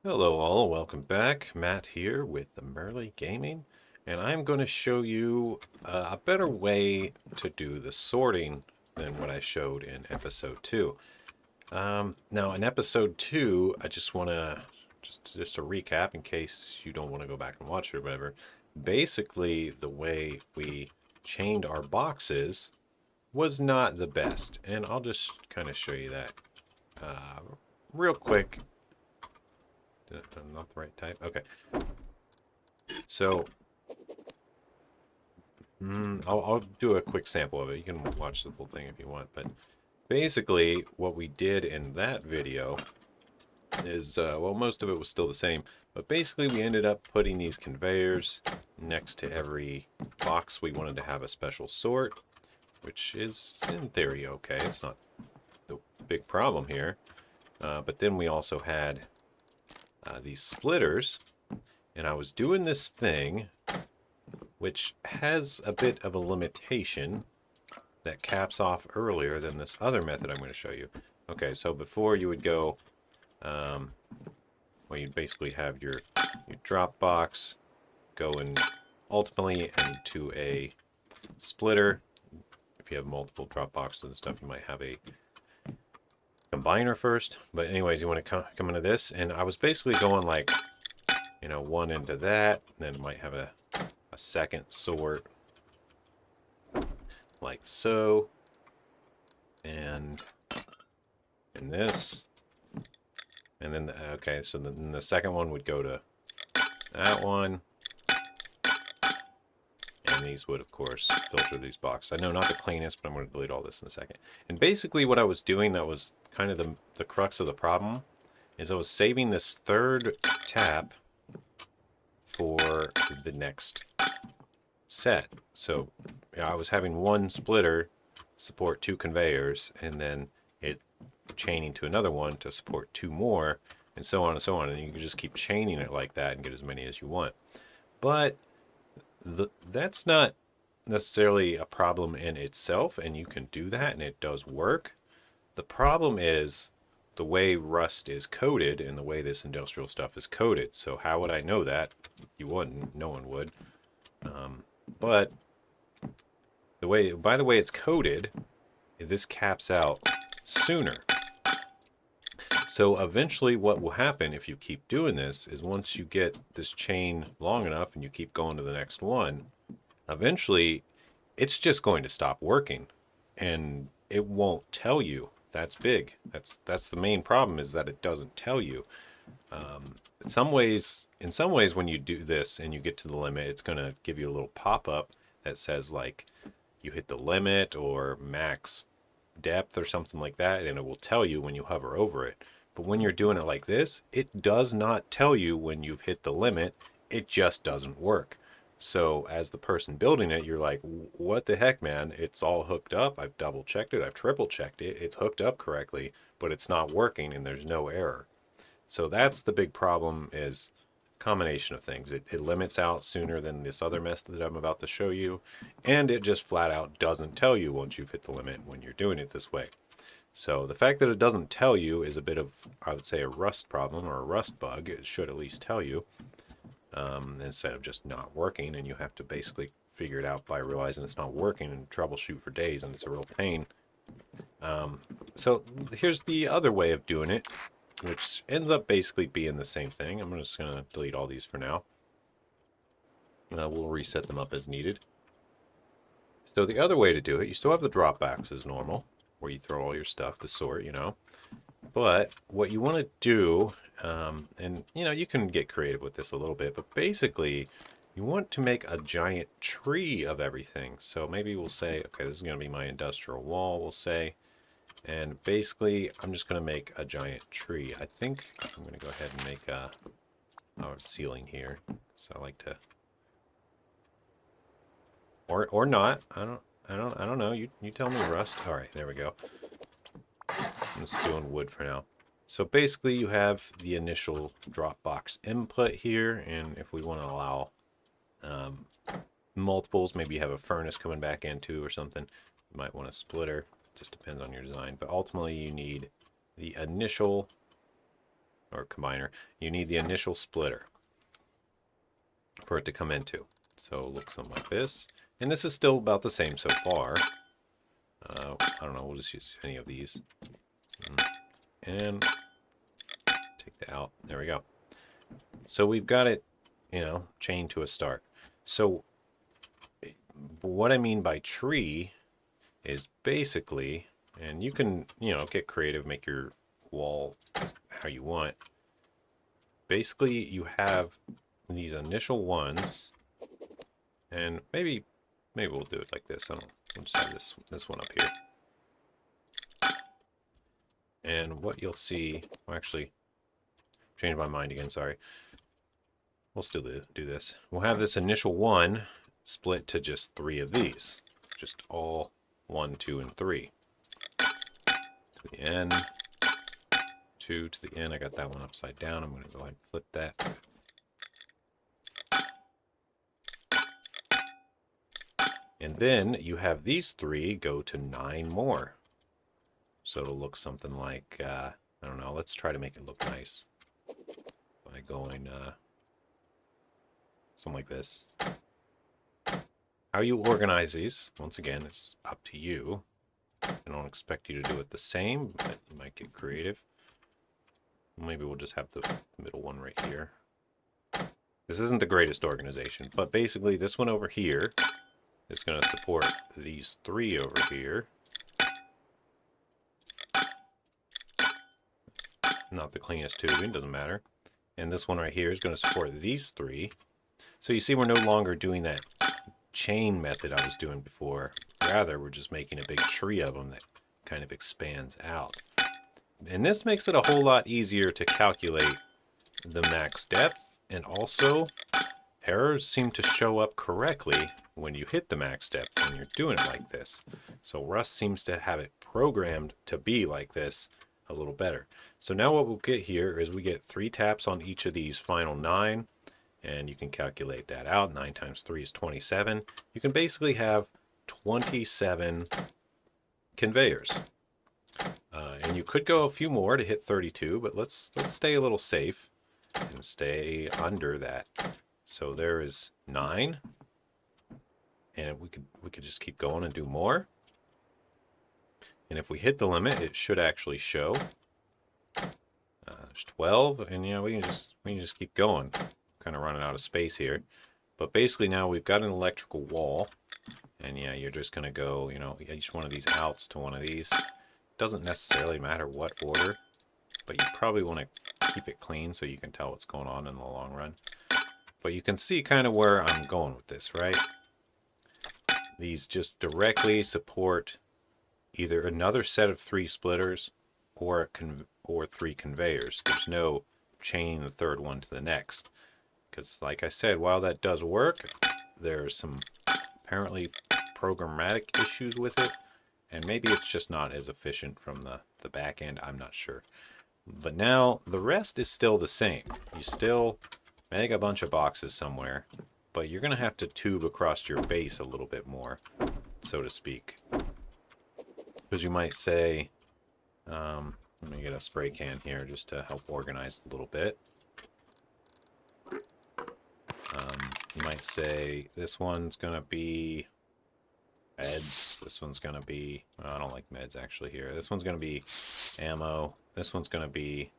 Hello all, welcome back. Matt here with the Merly Gaming, and I'm going to show you a better way to do the sorting than what I showed in episode 2. Now in episode 2, I just want to, just a recap in case you don't want to go back and watch it or whatever. Basically, the way we chained our boxes was not the best, and I'll just kind of show you that real quick. Not the right type. Okay. So I'll do a quick sample of it. You can watch the full thing if you want. But basically, what we did in that video is, well, most of it was still the same. But basically, we ended up putting these conveyors next to every box we wanted to have a special sort, which is, in theory, okay. It's not the big problem here. But then we also had these splitters. And I was doing this thing which has a bit of a limitation that caps off earlier than this other method I'm going to show you. Okay, so before you would go, well, you'd basically have your drop box go in ultimately into a splitter. If you have multiple drop boxes and stuff, you might have a combiner first. But anyways, you want to come into this, and I was basically going like, one into that, then it might have a second sort like so, and in this, and then okay, so then the second one would go to that one, and these would of course filter these boxes. I know not the cleanest, but I'm going to delete all this in a second. And basically what I was doing, that was kind of the crux of the problem, is I was saving this third tap for the next set. So I was having one splitter support two conveyors, and then it chaining to another one to support two more, and so on and so on. And you can just keep chaining it like that and get as many as you want. But that's not necessarily a problem in itself, and you can do that, and it does work. The problem is the way Rust is coded and the way this industrial stuff is coded. So how would I know that? You wouldn't. No one would. But by the way it's coded, this caps out sooner. So eventually what will happen if you keep doing this is, once you get this chain long enough and you keep going to the next one, eventually it's just going to stop working, and it won't tell you. That's big. That's the main problem, is that it doesn't tell you. In some ways, when you do this and you get to the limit, it's going to give you a little pop-up that says like you hit the limit or max depth or something like that, and it will tell you when you hover over it. But when you're doing it like this, it does not tell you when you've hit the limit. It just doesn't work. So as the person building it, you're like, what the heck, man? It's all hooked up. I've double checked it. I've triple checked it. It's hooked up correctly, but it's not working and there's no error. So that's the big problem, is a combination of things. It limits out sooner than this other method that I'm about to show you, and it just flat out doesn't tell you once you've hit the limit when you're doing it this way. So the fact that it doesn't tell you is a bit of, I would say, a Rust problem or a Rust bug. It should at least tell you, instead of just not working, and you have to basically figure it out by realizing it's not working and troubleshoot for days, and it's a real pain. So here's the other way of doing it, which ends up basically being the same thing. I'm just going to delete all these for now. We'll reset them up as needed. So the other way to do it, you still have the drop box as normal, where you throw all your stuff to sort, But what you want to do, and you can get creative with this a little bit, but basically you want to make a giant tree of everything. So maybe we'll say, okay, this is going to be my industrial wall, we'll say. And basically, I'm just going to make a giant tree. I think I'm going to go ahead and make a ceiling here. So I like to, or not. I don't know. You tell me, Rust. All right, there we go. I'm just doing wood for now. So basically, you have the initial Dropbox input here, and if we want to allow multiples, maybe you have a furnace coming back into or something, you might want a splitter. Just depends on your design, but ultimately you need the initial or combiner, you need the initial splitter for it to come into. So it looks something like this. And this is still about the same so far. I don't know, we'll just use any of these. And take that out. There we go. So we've got it, chained to a start. So what I mean by tree is basically, and you can, get creative, make your wall how you want. Basically, you have these initial ones, and maybe we'll do it like this. I don't know. We'll just have this one up here. And what you'll see, well, actually, changed my mind again, sorry. We'll still do this. We'll have this initial one split to just 3 of these. Just all 1, 2, and 3. To the end. 2 to the end. I got that one upside down. I'm going to go ahead and flip that. And then you have these 3 go to 9 more. So it'll look something like, I don't know, let's try to make it look nice by going something like this. How you organize these, once again, is up to you. I don't expect you to do it the same, but you might get creative. Maybe we'll just have the middle one right here. This isn't the greatest organization, but basically this one over here is going to support these 3 over here. Not the cleanest tubing, doesn't matter. And this one right here is going to support these 3. So you see we're no longer doing that chain method I was doing before. Rather, we're just making a big tree of them that kind of expands out. And this makes it a whole lot easier to calculate the max depth, and also errors seem to show up correctly when you hit the max depth when you're doing it like this. So Rust seems to have it programmed to be like this a little better. So now what we'll get here is we get 3 taps on each of these final 9, and you can calculate that out. 9 times 3 is 27. You can basically have 27 conveyors. And you could go a few more to hit 32, but let's stay a little safe and stay under that. So there is 9, and we could just keep going and do more. And if we hit the limit, it should actually show. There's 12, and we can just keep going. Kind of running out of space here, but basically now we've got an electrical wall, and you're just gonna go, each one of these outs to one of these. Doesn't necessarily matter what order, but you probably want to keep it clean so you can tell what's going on in the long run. But you can see kind of where I'm going with this, right? These just directly support either another set of 3 splitters or 3 conveyors. There's no chaining the third one to the next. Because like I said, while that does work, there's some apparently programmatic issues with it. And maybe it's just not as efficient from the back end. I'm not sure. But now the rest is still the same. You still make a bunch of boxes somewhere, but you're going to have to tube across your base a little bit more, so to speak. Because you might say, let me get a spray can here just to help organize a little bit. You might say this one's going to be meds. This one's going to be, well, I don't like meds actually here. This one's going to be ammo. This one's going to be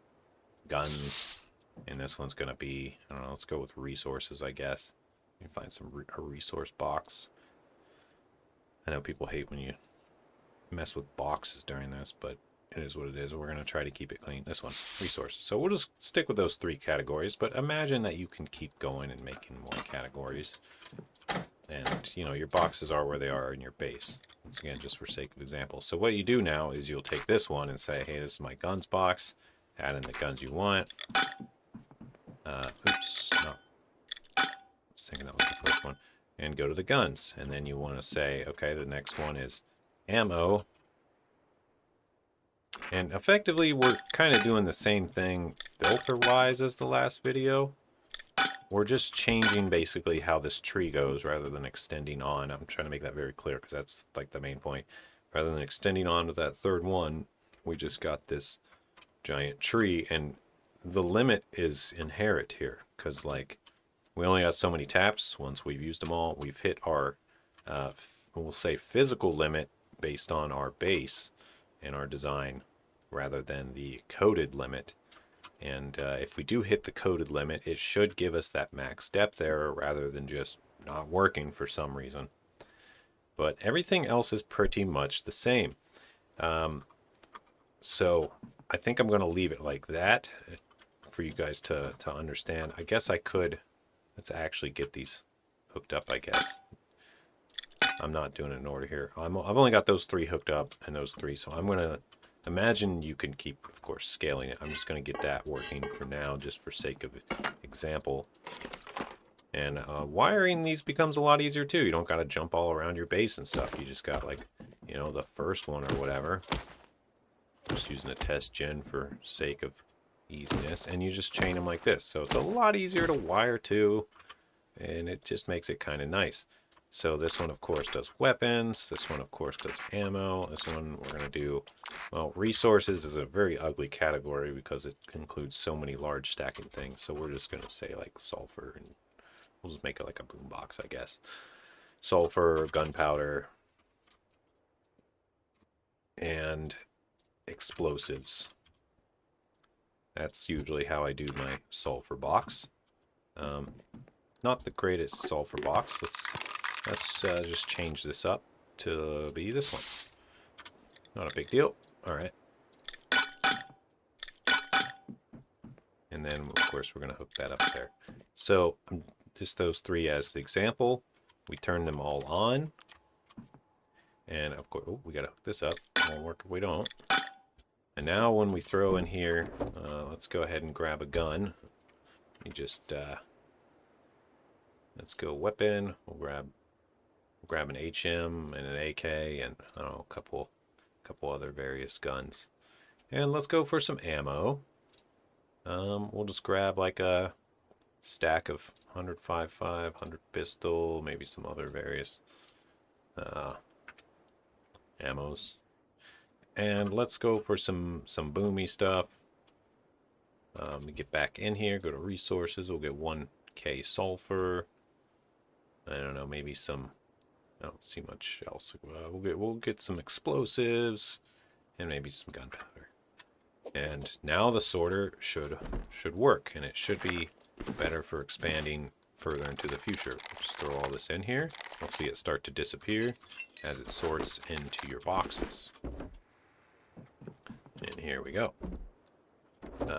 guns. And this one's going to be, I don't know, let's go with resources, I guess. You can find a resource box. I know people hate when you mess with boxes during this, but it is what it is. We're going to try to keep it clean. This one, resources. So we'll just stick with those 3 categories, but imagine that you can keep going and making more categories. And, your boxes are where they are in your base. Once again, just for sake of example. So what you do now is you'll take this one and say, hey, this is my guns box. Add in the guns you want. Oops, no. I was thinking that was the first one. And go to the guns. And then you want to say, okay, the next one is ammo. And effectively, we're kind of doing the same thing filter-wise as the last video. We're just changing basically how this tree goes rather than extending on. I'm trying to make that very clear because that's like the main point. Rather than extending on to that third one, we just got this giant tree. And the limit is inherent here, because like we only got so many taps. Once we've used them all, we've hit our we'll say physical limit based on our base and our design rather than the coded limit. And if we do hit the coded limit, it should give us that max depth error rather than just not working for some reason. But everything else is pretty much the same. So I think I'm going to leave it like that for you guys to understand. I guess I could, let's actually get these hooked up, I guess. I'm not doing it in order here. I've only got those 3 hooked up and those 3, so I'm going to imagine you can keep, of course, scaling it. I'm just going to get that working for now, just for sake of example. And wiring these becomes a lot easier too. You don't got to jump all around your base and stuff. You just got like, you know, the first one or whatever. Just using a test gen for sake of easiness. And you just chain them like this. So it's a lot easier to wire too. And it just makes it kind of nice. So this one, of course, does weapons. This one, of course, does ammo. This one we're going to do, well, resources is a very ugly category because it includes so many large stacking things. So we're just going to say like sulfur, and we'll just make it like a boombox, I guess. Sulfur, gunpowder, and explosives. That's usually how I do my sulfur box. Not the greatest sulfur box. Let's just change this up to be this one. Not a big deal. All right. And then, of course, we're going to hook that up there. So just those 3 as the example. We turn them all on. And, of course, oh, we got to hook this up. It won't work if we don't. And now when we throw in here, let's go ahead and grab a gun. Let me just, let's go weapon. We'll grab an HM and an AK and, I don't know, a couple other various guns. And let's go for some ammo. We'll just grab like a stack of 105.5, 100 pistol, maybe some other various ammos. And let's go for some boomy stuff. We get back in here, go to resources. We'll get 1K sulfur. I don't know, maybe some. I don't see much else. We'll get some explosives and maybe some gunpowder. And now the sorter should work, and it should be better for expanding further into the future. We'll just throw all this in here. You'll see it start to disappear as it sorts into your boxes. And here we go.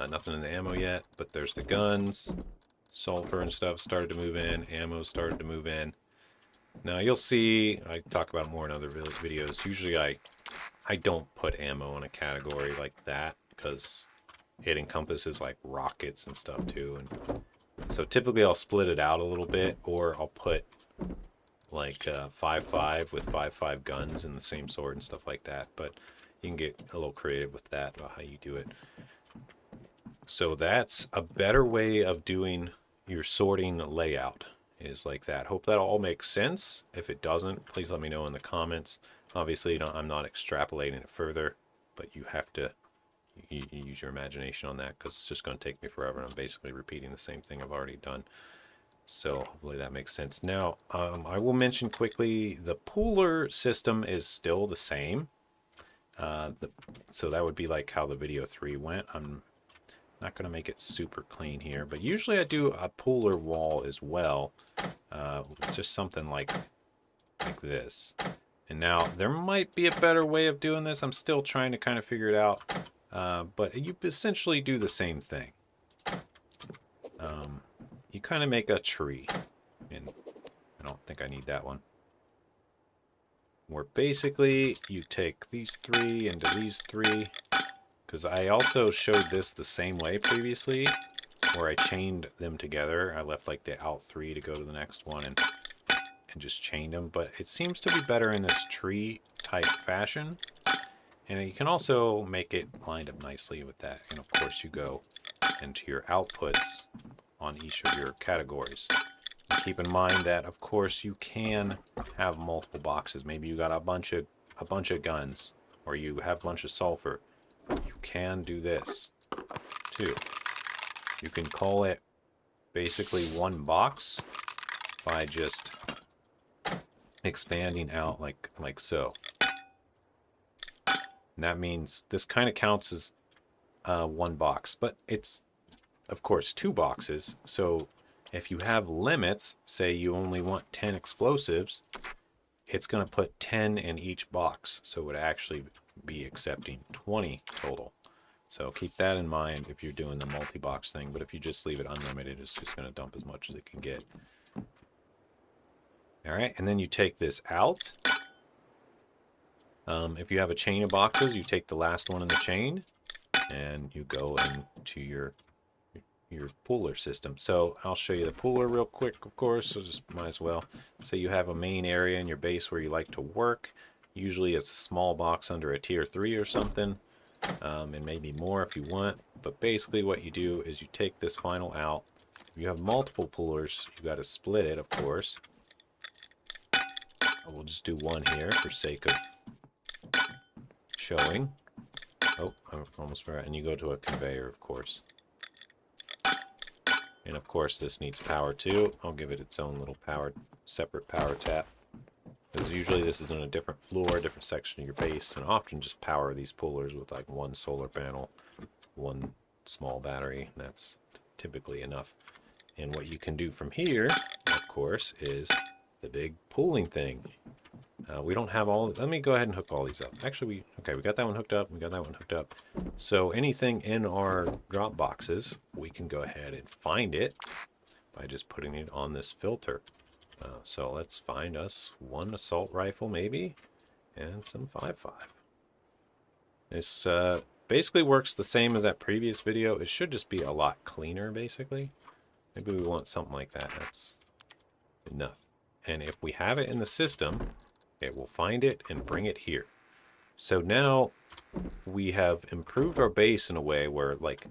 Nothing in the ammo yet, but there's the guns. Sulfur and stuff started to move in. Ammo started to move in. Now you'll see, I talk about it more in other videos. Usually I don't put ammo in a category like that because it encompasses like rockets and stuff too. And so typically I'll split it out a little bit, or I'll put like 5.5 with 5.5 guns in the same sword and stuff like that. But you can get a little creative with that about how you do it. So that's a better way of doing your sorting layout, is like that. Hope that all makes sense. If it doesn't, please let me know in the comments. Obviously, I'm not extrapolating it further, but you have to use your imagination on that, because it's just going to take me forever, and I'm basically repeating the same thing I've already done. So hopefully that makes sense. Now, I will mention quickly, the pooler system is still the same. So that would be like how the video 3 went. I'm not going to make it super clean here, but usually I do a pooler wall as well. Just something like this. And now there might be a better way of doing this. I'm still trying to kind of figure it out. But you essentially do the same thing. You kind of make a tree. And I don't think I need that one. Where basically you take these 3 into these 3. Because I also showed this the same way previously, where I chained them together. I left like the out 3 to go to the next one and just chained them. But it seems to be better in this tree type fashion. And you can also make it lined up nicely with that. And of course you go into your outputs on each of your categories. And keep in mind that of course you can have multiple boxes. Maybe you got a bunch of guns, or you have a bunch of sulfur. You can do this too. You can call it basically one box by just expanding out like so. And that means this kind of counts as one box, but it's of course 2 boxes. So if you have limits, say you only want 10 explosives, it's going to put 10 in each box. So it would actually be accepting 20 total. So keep that in mind if you're doing the multi-box thing. But if you just leave it unlimited, it's just going to dump as much as it can get. All right, and then you take this out. If you have a chain of boxes, you take the last one in the chain and you go into your pooler system. So I'll show you the pooler real quick, of course, so just might as well. Say you have a main area in your base where you like to work. Usually it's a small box under a tier 3 or something, and maybe more if you want. But basically what you do is you take this final out. If you have multiple poolers, you got to split it, of course. We'll just do one here for sake of showing. Oh, I almost forgot. And you go to a conveyor, of course. And of course this needs power too. I'll give it its own little separate power tap. Because usually this is on a different floor, different section of your base, and often just power these pullers with like one solar panel, one small battery, and that's typically enough. And what you can do from here, of course, is the big pooling thing. We don't have all. Let me go ahead and hook all these up. Actually, we got that one hooked up. We got that one hooked up. So anything in our drop boxes, we can go ahead and find it by just putting it on this filter. So let's find us one assault rifle maybe, and some 5.5. This basically works the same as that previous video. It should just be a lot cleaner, basically. Maybe we want something like that. That's enough. And if we have it in the system, it will find it and bring it here. So now we have improved our base in a way where, like,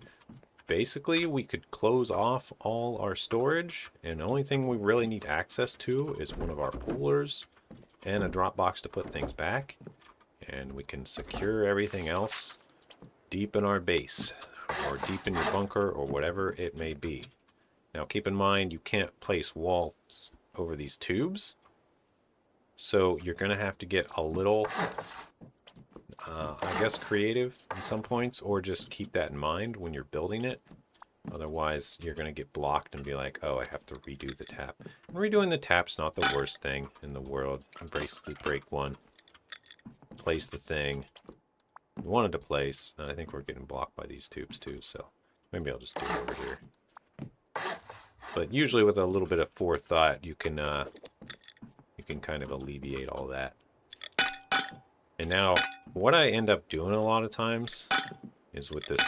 basically we could close off all our storage, and the only thing we really need access to is one of our poolers and a drop box to put things back, and we can secure everything else deep in our base or deep in your bunker or whatever it may be. Now keep in mind you can't place walls over these tubes, so you're going to have to get a little I guess creative in some points, or just keep that in mind when you're building it. Otherwise you're going to get blocked and be like, oh, I have to redo the tap. And redoing the tap's not the worst thing in the world. You basically break one, place the thing you wanted to place, and I think we're getting blocked by these tubes too, so maybe I'll just do it over here. But usually with a little bit of forethought, you can kind of alleviate all that. And now what I end up doing a lot of times is with this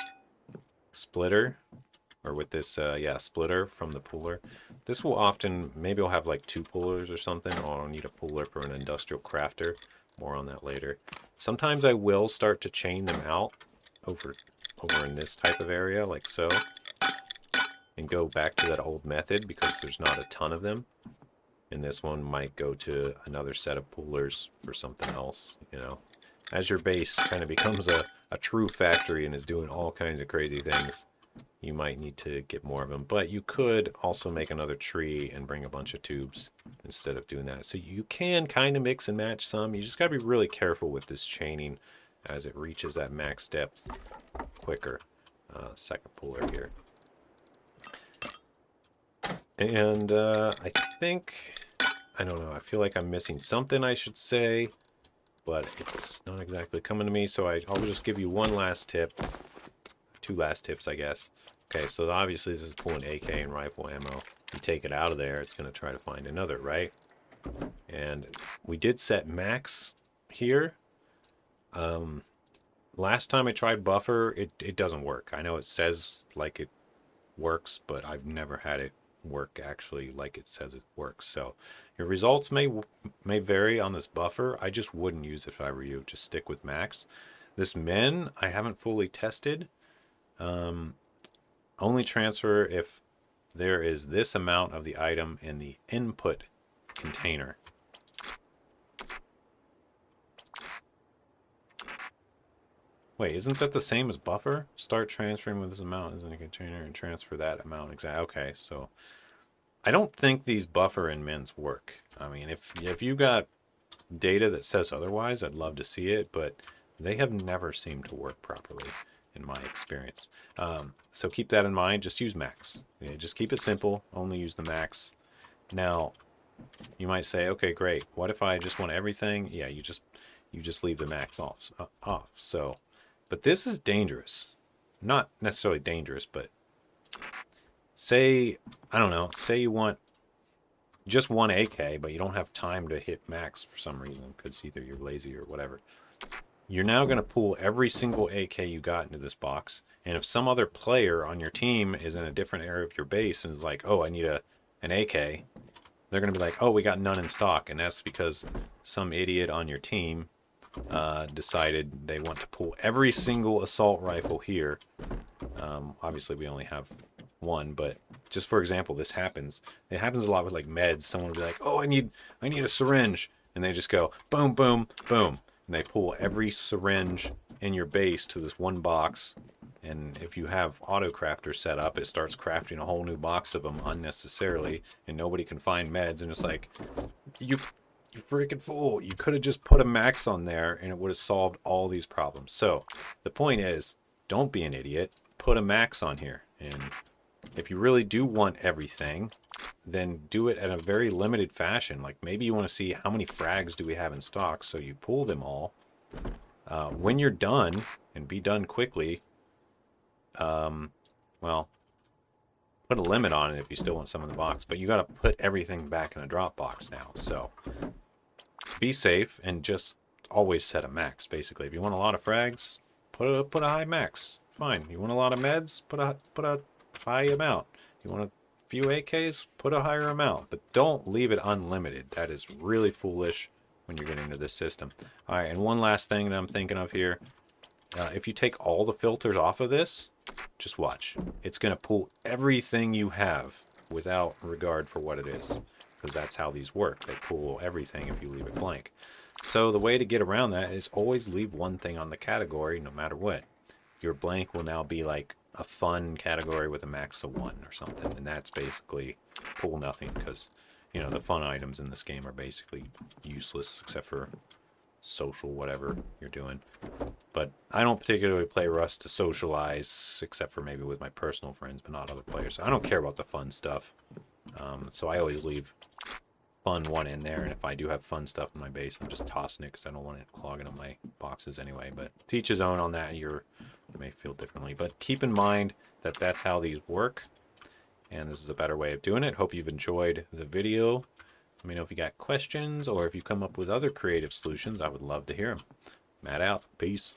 splitter, or with this splitter from the pooler. This will often, maybe I'll have like 2 pullers or something, or I'll need a pooler for an industrial crafter. More on that later. Sometimes I will start to chain them out over in this type of area, like so, and go back to that old method because there's not a ton of them. And this one might go to another set of poolers for something else, you know. As your base kind of becomes a true factory and is doing all kinds of crazy things, you might need to get more of them. But you could also make another tree and bring a bunch of tubes instead of doing that. So you can kind of mix and match some. You just got to be really careful with this chaining as it reaches that max depth quicker. Second pooler here. And I think, I don't know, I feel like I'm missing something I should say, but it's not exactly coming to me. So I'll just give you one last tip. 2 last tips, I guess. Okay, so obviously this is pulling AK and rifle ammo. You take it out of there, it's going to try to find another, right? And we did set max here. Last time I tried buffer, it doesn't work. I know it says like it works, but I've never had it work actually like it says it works. So your results may vary on this buffer. I just wouldn't use it if I were you. Just stick with max. This men I haven't fully tested. Only transfer if there is this amount of the item in the input container. Wait, isn't that the same as buffer? Start transferring with this amount as in a container and transfer that amount. Exactly. Okay, so I don't think these buffer and mins work. I mean, if you got data that says otherwise, I'd love to see it, but they have never seemed to work properly in my experience. So keep that in mind. Just use max. Yeah, just keep it simple. Only use the max. Now, you might say, okay, great. What if I just want everything? Yeah, you just leave the max off. So, but this is dangerous. Not necessarily dangerous, but say, I don't know, say you want just one AK, but you don't have time to hit max for some reason because either you're lazy or whatever. You're now going to pull every single AK you got into this box. And if some other player on your team is in a different area of your base and is like, oh, I need an AK, they're going to be like, oh, we got none in stock. And that's because some idiot on your team decided they want to pull every single assault rifle here. Obviously, we only have one, but just for example, this happens. It happens a lot with like meds. Someone will be like, "Oh, I need a syringe," and they just go boom, boom, boom, and they pull every syringe in your base to this one box. And if you have auto crafter set up, it starts crafting a whole new box of them unnecessarily, and nobody can find meds. And it's like, you freaking fool! You could have just put a max on there, and it would have solved all these problems. So the point is, don't be an idiot. Put a max on here, and if you really do want everything, then do it in a very limited fashion. Like maybe you want to see how many frags do we have in stock, so you pull them all. When you're done, and be done quickly, well, put a limit on it if you still want some in the box, but you got to put everything back in a drop box now. So be safe and just always set a max. Basically, if you want a lot of frags, put a high max. Fine. You want a lot of meds, put a high amount. You want a few AKs, put a higher amount, but don't leave it unlimited. That is really foolish when you're getting into this system. All right, and one last thing that I'm thinking of here. If you take all the filters off of this, just watch. It's going to pull everything you have without regard for what it is, because that's how these work. They pull everything if you leave it blank. So the way to get around that is always leave one thing on the category no matter what. Your blank will now be like a fun category with a max of 1 or something, and that's basically pull nothing, because the fun items in this game are basically useless except for social whatever you're doing. But I don't particularly play Rust to socialize, except for maybe with my personal friends, but not other players. So I don't care about the fun stuff. So I always leave fun 1 in there, and if I do have fun stuff in my base, I'm just tossing it because I don't want it clogging up my boxes anyway. But to each his own on that. You may feel differently, but keep in mind that that's how these work, and this is a better way of doing it. Hope you've enjoyed the video. Let me know if you got questions or if you come up with other creative solutions. I would love to hear them. Matt out. Peace.